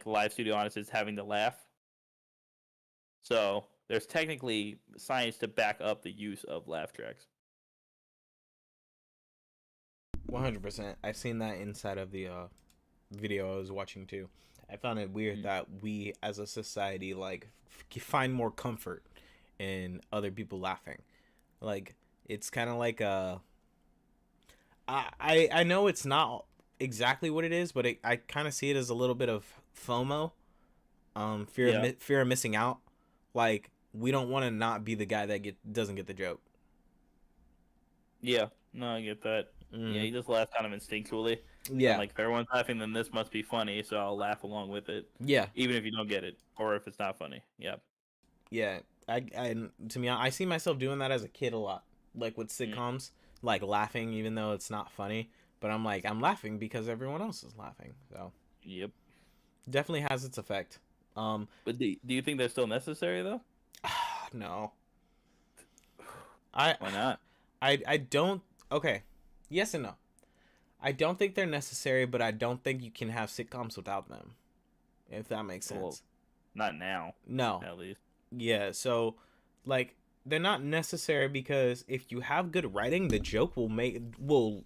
S2: live studio audiences having to laugh. So there's technically science to back up the use of laugh tracks.
S1: 100%. I've seen that inside of the video I was watching too. I found it weird that we as a society like find more comfort in other people laughing. Like it's kind of like I know it's not exactly what it is, but I kind of see it as a little bit of FOMO, fear of missing out. Like we don't want to not be the guy that doesn't get the joke.
S2: Yeah, no, I get that. Yeah, you just laugh kind of instinctually.
S1: Yeah,
S2: and, like if everyone's laughing, then this must be funny, so I'll laugh along with it.
S1: Yeah,
S2: even if you don't get it or if it's not funny. Yep.
S1: Yeah, to me, I see myself doing that as a kid a lot, like with sitcoms, like laughing even though it's not funny. But I'm laughing because everyone else is laughing. So
S2: yep,
S1: definitely has its effect.
S2: But do you think they're still necessary though?
S1: No.
S2: Why not?
S1: I don't. Okay, yes and no. I don't think they're necessary, but I don't think you can have sitcoms without them. If that makes sense.
S2: Well, not now.
S1: No.
S2: At least.
S1: Yeah. So, like, they're not necessary because if you have good writing, the joke will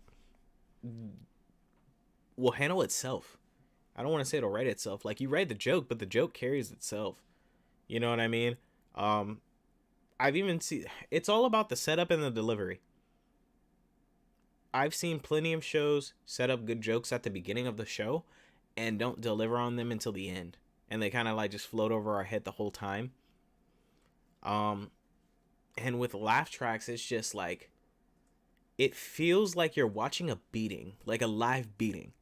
S1: handle itself. I don't want to say it'll write itself. Like you write the joke, but the joke carries itself. You know what I mean? I've even seen it's all about the setup and the delivery. I've seen plenty of shows set up good jokes at the beginning of the show and don't deliver on them until the end. And they kind of like just float over our head the whole time. And with laugh tracks, it's just like, it feels like you're watching a beating, like a live beating.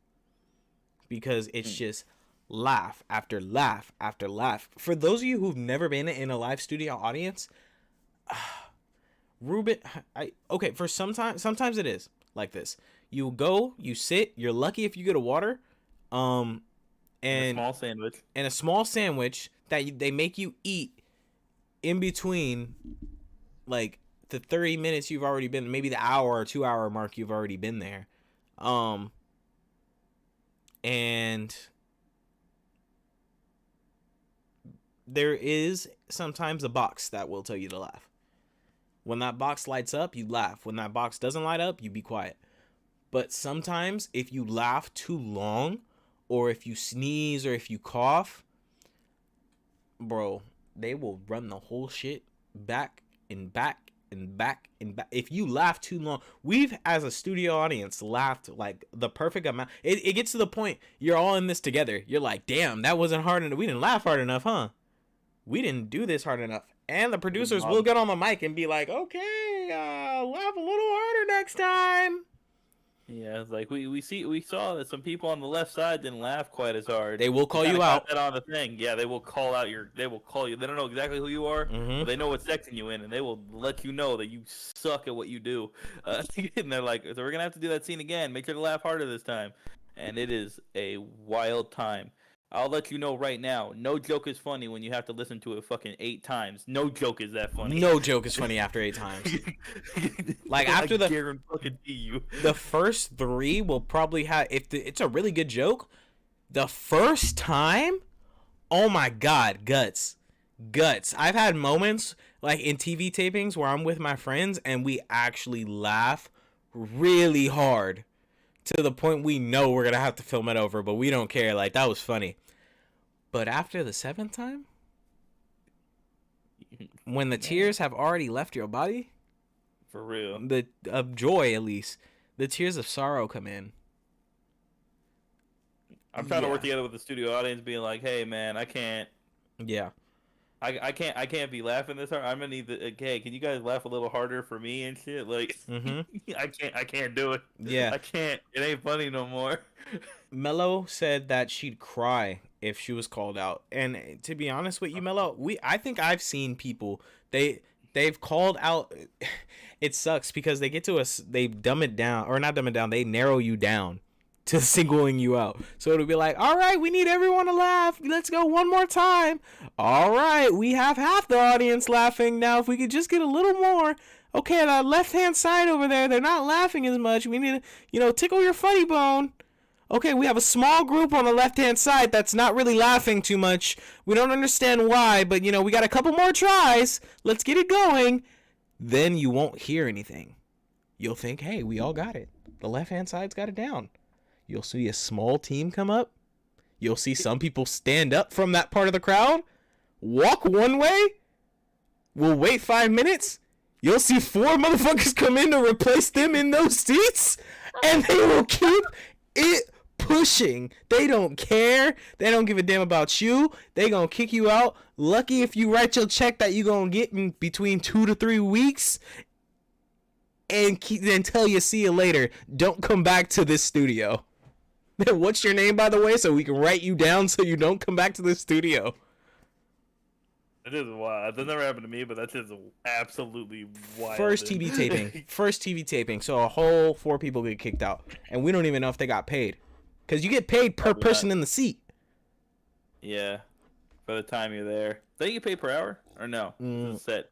S1: Because it's just laugh after laugh after laugh. For those of you who've never been in a live studio audience, Ruben, okay, for sometimes it is like this. You go, you sit, you're lucky if you get a water, and
S2: a
S1: small sandwich that they make you eat in between, like the 30 minutes you've already been, maybe the hour or 2 hour mark you've already been there, and there is sometimes a box that will tell you to laugh. When that box lights up, you laugh. When that box doesn't light up, you be quiet. But sometimes if you laugh too long, or if you sneeze, or if you cough, bro, they will run the whole shit back and back and back and back. If you laugh too long, we've, as a studio audience, laughed like the perfect amount. It gets to the point, you're all in this together. You're like, damn, that wasn't hard enough. We didn't laugh hard enough, huh? We didn't do this hard enough. And the producers will get on the mic and be like, okay, laugh a little harder next time.
S2: Yeah, it's like we saw that some people on the left side didn't laugh quite as hard.
S1: They will call you out.
S2: That on the thing. Yeah, they will call you. They don't know exactly who you are, but they know what section you in, and they will let you know that you suck at what you do. And they're like, so we're gonna have to do that scene again. Make sure to laugh harder this time. And it is a wild time. I'll let you know right now, no joke is funny when you have to listen to it fucking 8 times. No joke is that funny.
S1: No joke is funny after 8 times. Like after the first 3 will probably have, if it's a really good joke, the first time, oh my god, guts. I've had moments like in TV tapings where I'm with my friends and we actually laugh really hard. To the point we know we're going to have to film it over, but we don't care. Like, that was funny. But after the 7th time, when the tears have already left your body,
S2: for real,
S1: of joy at least, the tears of sorrow come in.
S2: I'm trying to work
S1: Yeah.
S2: together with the studio audience, being like, "Hey, man, I can't,
S1: Yeah.
S2: I can't be laughing this hard. I'm gonna need the. Hey, can you guys laugh a little harder for me and shit? Like,
S1: Mm-hmm.
S2: I can't do it.
S1: Yeah.
S2: I can't. It ain't funny no more."
S1: Mello said that she'd cry if she was called out. And to be honest with you, Mello, I think I've seen people they've called out. It sucks because they get to us, they dumb it down, or not dumb it down, they narrow you down to singling you out. So it'll be like, all right, we need everyone to laugh. Let's go one more time. All right, we have half the audience laughing now. If we could just get a little more. Okay, that left hand side over there, they're not laughing as much. We need to, tickle your funny bone. Okay, we have a small group on the left-hand side that's not really laughing too much. We don't understand why, but, we got a couple more tries. Let's get it going. Then you won't hear anything. You'll think, hey, we all got it. The left-hand side's got it down. You'll see a small team come up. You'll see some people stand up from that part of the crowd, walk one way. We'll wait 5 minutes. You'll see 4 motherfuckers come in to replace them in those seats, and they will keep it pushing. They don't care. They don't give a damn about you. They gonna kick you out. Lucky if you write your check that you gonna get in between 2 to 3 weeks, and then tell you see you later. Don't come back to this studio. What's your name, by the way, so we can write you down so you don't come back to the studio?
S2: It is wild. That never happened to me, but that's just absolutely wild.
S1: First TV taping. So a whole 4 people get kicked out, and we don't even know if they got paid, because you get paid per person in the seat.
S2: Yeah, by the time you're there, do you get paid per hour or no? It's a set.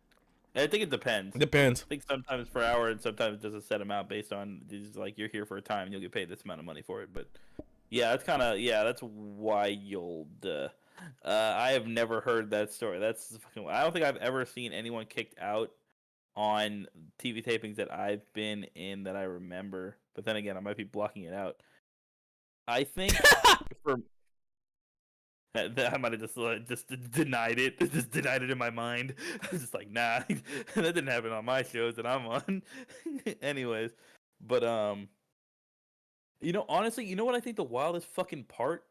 S2: I think it depends.
S1: Depends.
S2: I think sometimes per hour and sometimes just a set amount based on like you're here for a time and you'll get paid this amount of money for it. But yeah, that's that's wild. I have never heard that story. That's fucking. I don't think I've ever seen anyone kicked out on TV tapings that I've been in that I remember. But then again, I might be blocking it out. I think for I might have just denied it. Just denied it in my mind. I was just like, nah, that didn't happen on my shows that I'm on. Anyways, but honestly, you know what I think the wildest fucking part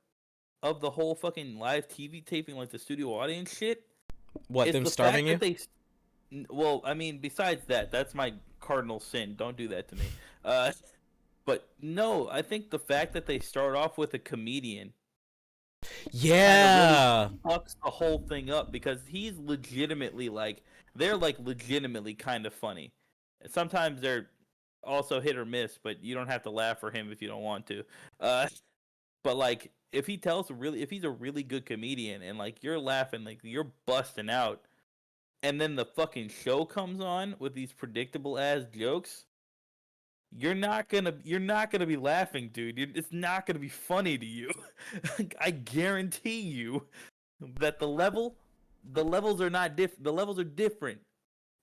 S2: of the whole fucking live TV taping, like the studio audience shit?
S1: What, them starving you?
S2: Well, I mean, besides that, that's my cardinal sin. Don't do that to me. But no, I think the fact that they start off with a comedian.
S1: Yeah.
S2: Really fucks the whole thing up because he's legitimately they're legitimately kind of funny. Sometimes they're also hit or miss, but you don't have to laugh for him if you don't want to. But if he's a really good comedian and you're laughing, you're busting out, and then the fucking show comes on with these predictable ass jokes, you're not gonna be laughing, dude. It's not gonna be funny to you. I guarantee you that the levels are not different. The levels are different.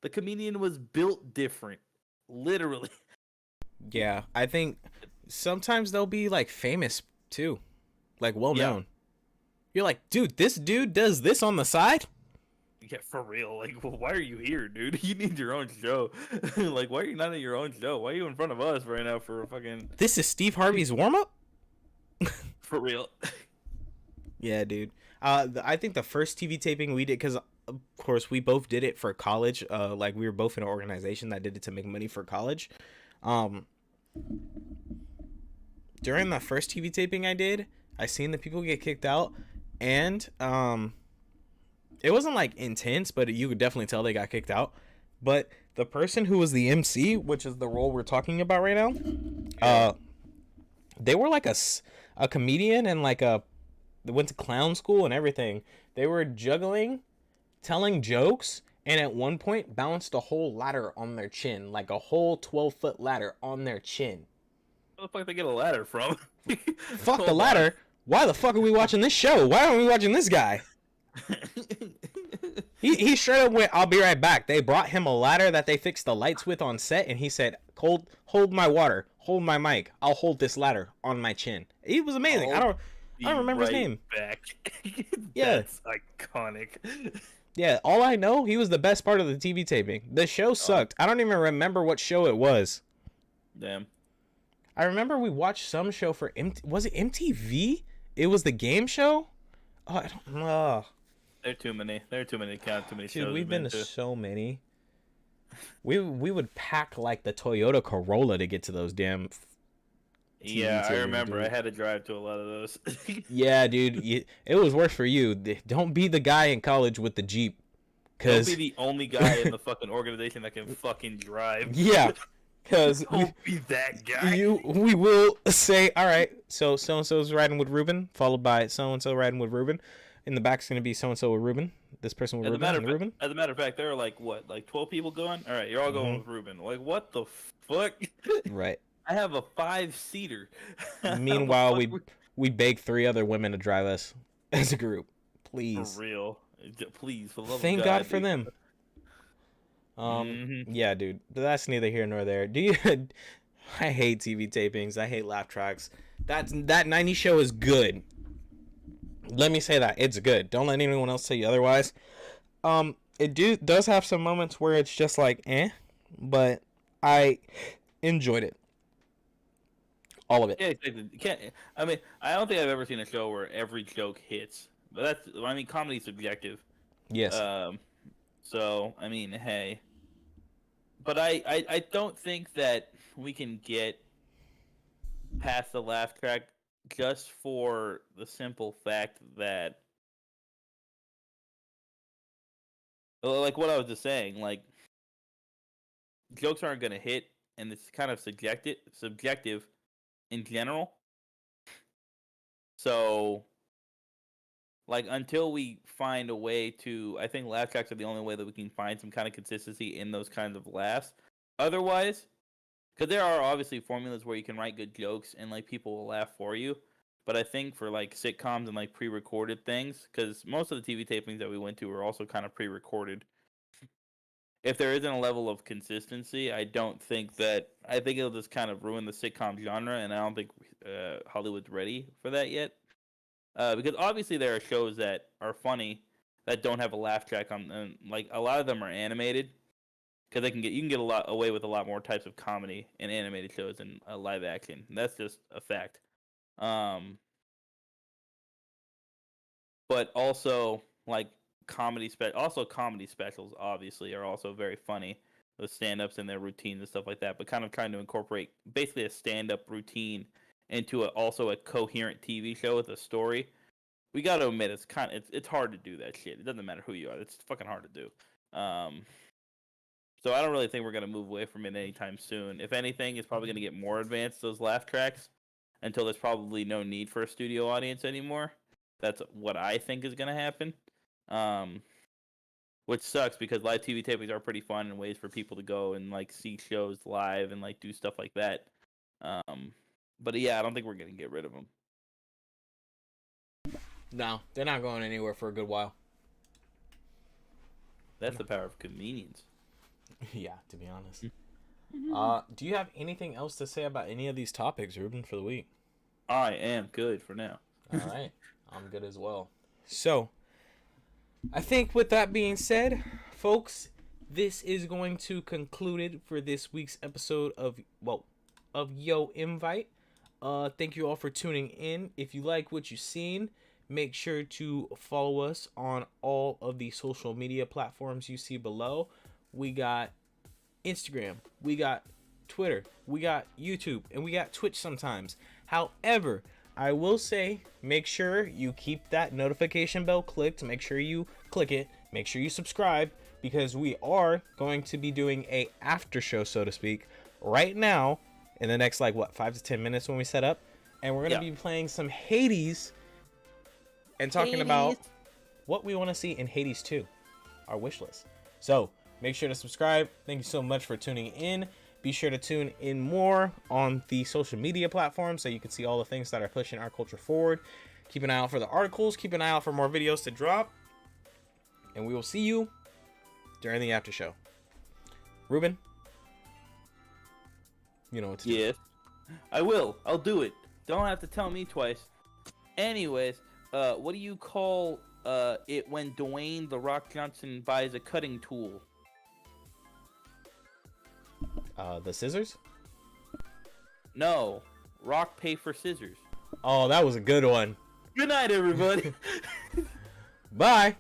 S2: The comedian was built different, literally.
S1: Yeah, I think sometimes they'll be famous too, well known. You're like, dude, this dude does this on the side.
S2: Yeah, for real. Why are you here, dude? You need your own show. Why are you not at your own show? Why are you in front of us right now for a fucking...
S1: This is Steve Harvey's warm-up?
S2: For real.
S1: Yeah, dude. I think the first TV taping we did, because, of course, we both did it for college. We were both in an organization that did it to make money for college. During the first TV taping I did, I seen the people get kicked out, and... it wasn't intense, but you could definitely tell they got kicked out. But the person who was the MC, which is the role we're talking about right now, they were a comedian and they went to clown school and everything. They were juggling, telling jokes, and at one point bounced a whole ladder on their chin, a whole 12-foot ladder on their chin.
S2: Where the fuck they get a ladder from?
S1: Fuck the ladder. Why the fuck are we watching this show? Why aren't we watching this guy? He straight up went, I'll be right back. They brought him a ladder that they fixed the lights with on set, and he said, hold my water, hold my mic, I'll hold this ladder on my chin. He was amazing. I don't remember his name.
S2: Back.
S1: Yeah.
S2: That's iconic.
S1: Yeah, all I know, he was the best part of the TV taping. The show sucked. I don't even remember what show it was.
S2: Damn.
S1: I remember we watched some show for was it MTV? it was the game show. Oh, I don't know.
S2: There are too many. There are too many to count. Too many
S1: Dude,
S2: shows.
S1: we've been to so many. We would pack like the Toyota Corolla to get to those damn.
S2: Yeah, I
S1: tapings,
S2: remember.
S1: dude.
S2: I had to drive to a lot of those.
S1: Yeah, dude, it was worse for you. Don't be the guy in college with the Jeep,
S2: Don't
S1: cause
S2: be the only guy in the fucking organization that can fucking drive.
S1: yeah, cause
S2: Don't be that guy.
S1: we will say, all right, so and so's riding with Ruben, followed by so and so riding with Ruben. In the back's gonna be so and so with Ruben. This person with Ruben and Ruben.
S2: As a matter of fact, there are like 12 people going. All right, you're all going with Ruben. Like, what the fuck?
S1: Right.
S2: I have a 5-seater.
S1: Meanwhile, we beg 3 other women to drive us as a group. Please.
S2: For real. Please, for the love
S1: Thank
S2: of
S1: God
S2: God,
S1: for
S2: dude.
S1: them. Yeah, dude. But that's neither here nor there. Do you? I hate TV tapings. I hate laugh tracks. That 90s show is good. Let me say that it's good. Don't let anyone else tell you otherwise. It does have some moments where it's just like but I enjoyed it. All of it.
S2: Yeah, exactly. I mean, I don't think I've ever seen a show where every joke hits. But comedy's subjective.
S1: Yes.
S2: So, I mean, hey. But I don't think that we can get past the laugh track just for the simple fact that, like what I was just saying, like, jokes aren't going to hit, and it's kind of subjective in general. So, like, until we find a way to, I think laugh tracks are the only way that we can find some kind of consistency in those kinds of laughs. Otherwise, because there are obviously formulas where you can write good jokes and, like, people will laugh for you. But I think for, like, sitcoms and, like, pre-recorded things, because most of the TV tapings that we went to were also kind of pre-recorded. If there isn't a level of consistency, I think it'll just kind of ruin the sitcom genre, and I don't think Hollywood's ready for that yet. Because obviously there are shows that are funny that don't have a laugh track on them. Like, a lot of them are animated, because you can get away with a lot more types of comedy in animated shows than live action. That's just a fact. But also, like, comedy specials obviously are also very funny, with stand-ups and their routines and stuff like that, but kind of trying to incorporate basically a stand-up routine into also a coherent TV show with a story. We got to admit, it's hard to do that shit. It doesn't matter who you are. It's fucking hard to do. So I don't really think we're going to move away from it anytime soon. If anything, it's probably going to get more advanced, those laugh tracks, until there's probably no need for a studio audience anymore. That's what I think is going to happen. Which sucks, because live TV tapings are pretty fun and ways for people to go and, like, see shows live and, like, do stuff like that. But yeah, I don't think we're going to get rid of them.
S1: No, they're not going anywhere for a good while.
S2: That's the power of convenience.
S1: Yeah, to be honest. Do you have anything else to say about any of these topics, Ruben, for the week?
S2: I am good for now.
S1: All right. I'm good as well. So, I think with that being said, folks, this is going to conclude it for this week's episode of Yo Invite. Thank you all for tuning in. If you like what you've seen, make sure to follow us on all of the social media platforms you see below. We got Instagram, we got Twitter, we got YouTube, and we got Twitch sometimes. However, I will say, make sure you keep that notification bell clicked. Make sure you click it. Make sure you subscribe, because we are going to be doing a after show, so to speak, right now in the next 5 to 10 minutes when we set up, and we're going to be playing some Hades and talking about what we want to see in Hades 2, our wish list. So make sure to subscribe. Thank you so much for tuning in. Be sure to tune in more on the social media platforms so you can see all the things that are pushing our culture forward. Keep an eye out for the articles. Keep an eye out for more videos to drop. And we will see you during the after show. Ruben, you know what to do.
S2: Yes, I will. I'll do it. Don't have to tell me twice. Anyways, what do you call it when Dwayne "The Rock" Johnson buys a cutting tool?
S1: The scissors?
S2: No, rock, paper, scissors.
S1: Oh, that was a good one.
S2: Good night, everybody.
S1: Bye.